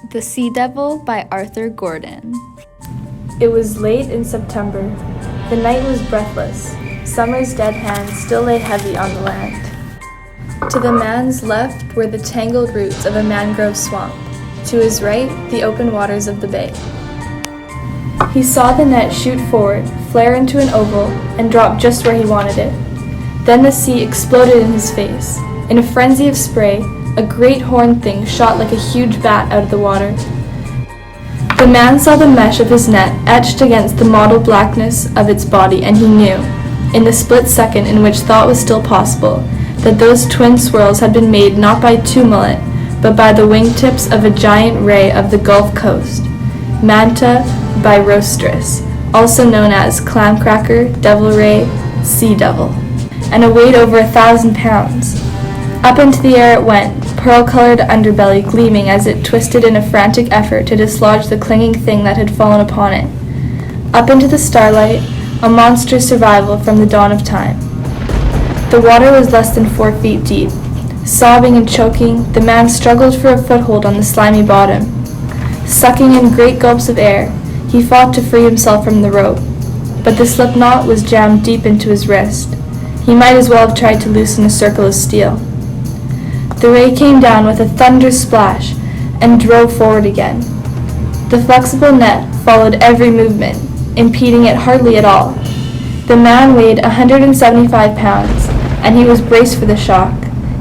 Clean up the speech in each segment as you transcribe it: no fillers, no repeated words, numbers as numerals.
The Sea Devil by Arthur Gordon. It was late in September. The night was breathless. Summer's dead hands still lay heavy on the land. To the man's left were the tangled roots of a mangrove swamp. To his right, the open waters of the bay. He saw the net shoot forward, flare into an oval, and drop just where he wanted it. Then the sea exploded in his face. In a frenzy of spray, a great horned thing shot like a huge bat out of the water. The man saw the mesh of his net etched against the mottled blackness of its body, and he knew, in the split second in which thought was still possible, that those twin swirls had been made not by tumult, but by the wingtips of a giant ray of the Gulf Coast, Manta birostris, also known as clamcracker, devil ray, sea devil, and a weight over 1,000 pounds. Up into the air it went, pearl-colored underbelly gleaming as it twisted in a frantic effort to dislodge the clinging thing that had fallen upon it. Up into the starlight, a monstrous survival from the dawn of time. The water was less than 4 feet deep. Sobbing and choking, the man struggled for a foothold on the slimy bottom. Sucking in great gulps of air, he fought to free himself from the rope, but the slip knot was jammed deep into his wrist. He might as well have tried to loosen a circle of steel. The ray came down with a thunderous splash and drove forward again. The flexible net followed every movement, impeding it hardly at all. The man weighed 175 pounds, and he was braced for the shock,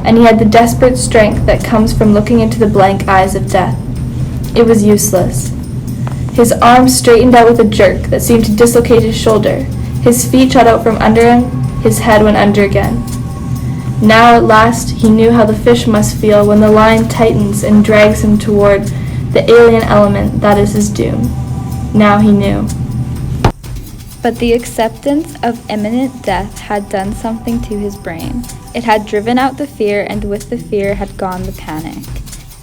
and he had the desperate strength that comes from looking into the blank eyes of death. It was useless. His arms straightened out with a jerk that seemed to dislocate his shoulder. His feet shot out from under him. His head went under again. Now at last he knew how the fish must feel when the line tightens and drags him toward the alien element that is his doom. Now he knew. But the acceptance of imminent death had done something to his brain. It had driven out the fear, and with the fear had gone the panic.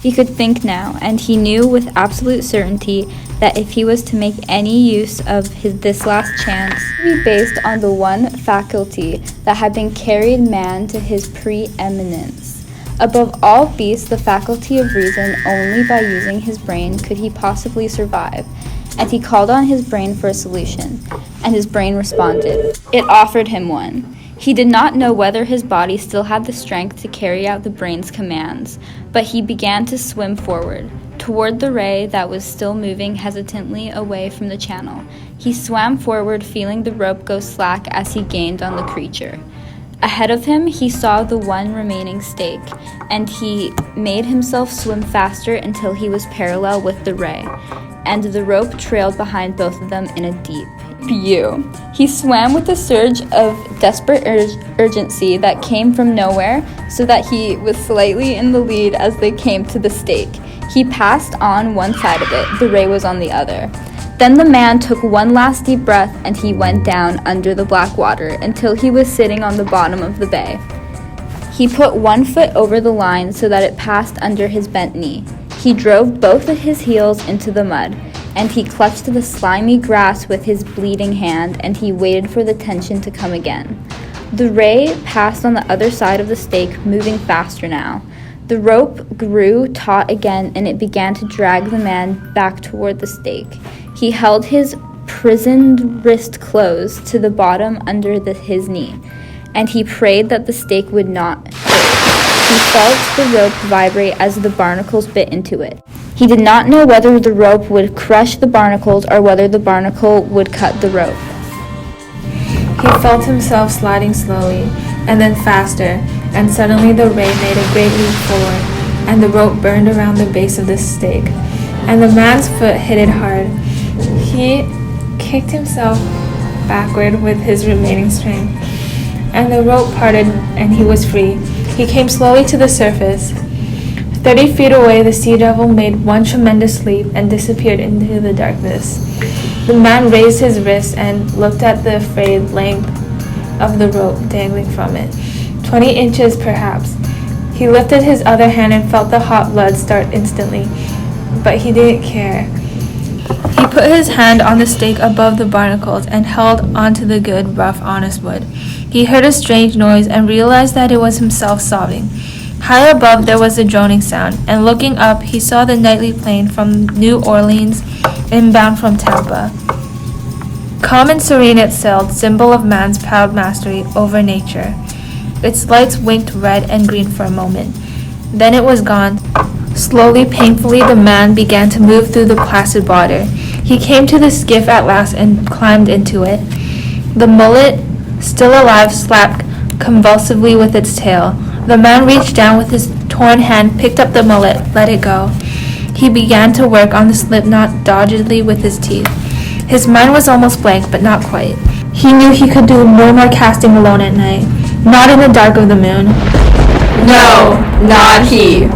He could think now, and he knew with absolute certainty that if he was to make any use of this last chance, it would be based on the one faculty that had been carried man to his preeminence. Above all beasts, the faculty of reason. Only by using his brain could he possibly survive. And he called on his brain for a solution, and his brain responded. It offered him one. He did not know whether his body still had the strength to carry out the brain's commands, but he began to swim forward, toward the ray that was still moving hesitantly away from the channel. He swam forward, feeling the rope go slack as he gained on the creature. Ahead of him, he saw the one remaining stake, and he made himself swim faster until he was parallel with the ray, and the rope trailed behind both of them in a deep U. He swam with a surge of desperate urgency that came from nowhere, so that he was slightly in the lead as they came to the stake. He passed on one side of it, the ray was on the other. Then the man took one last deep breath, and he went down under the black water until he was sitting on the bottom of the bay. He put one foot over the line so that it passed under his bent knee. He drove both of his heels into the mud, and he clutched the slimy grass with his bleeding hand, and he waited for the tension to come again. The ray passed on the other side of the stake, moving faster now. The rope grew taut again, and it began to drag the man back toward the stake. He held his prisoned wrist close to the bottom under his knee, and he prayed that the stake would not hurt. He felt the rope vibrate as the barnacles bit into it. He did not know whether the rope would crush the barnacles or whether the barnacle would cut the rope. He felt himself sliding slowly, and then faster, and suddenly the ray made a great leap forward, and the rope burned around the base of the stake, and the man's foot hit it hard. He kicked himself backward with his remaining strength, and the rope parted, and he was free. He came slowly to the surface. 30 feet away, the sea devil made one tremendous leap and disappeared into the darkness. The man raised his wrist and looked at the frayed length of the rope dangling from it. 20 inches, perhaps. He lifted his other hand and felt the hot blood start instantly, but he didn't care. He put his hand on the stake above the barnacles and held onto the good, rough, honest wood. He heard a strange noise and realized that it was himself sobbing. High above there was a droning sound, and looking up he saw the nightly plane from New Orleans inbound from Tampa. Calm and serene it sailed, symbol of man's proud mastery over nature. Its lights winked red and green for a moment. Then it was gone. Slowly, painfully, the man began to move through the placid water. He came to the skiff at last and climbed into it. The mullet, still alive, slapped convulsively with its tail. The man reached down with his torn hand, picked up the mullet, let it go. He began to work on the slipknot doggedly with his teeth. His mind was almost blank, but not quite. He knew he could do no more casting alone at night, not in the dark of the moon. No, not he.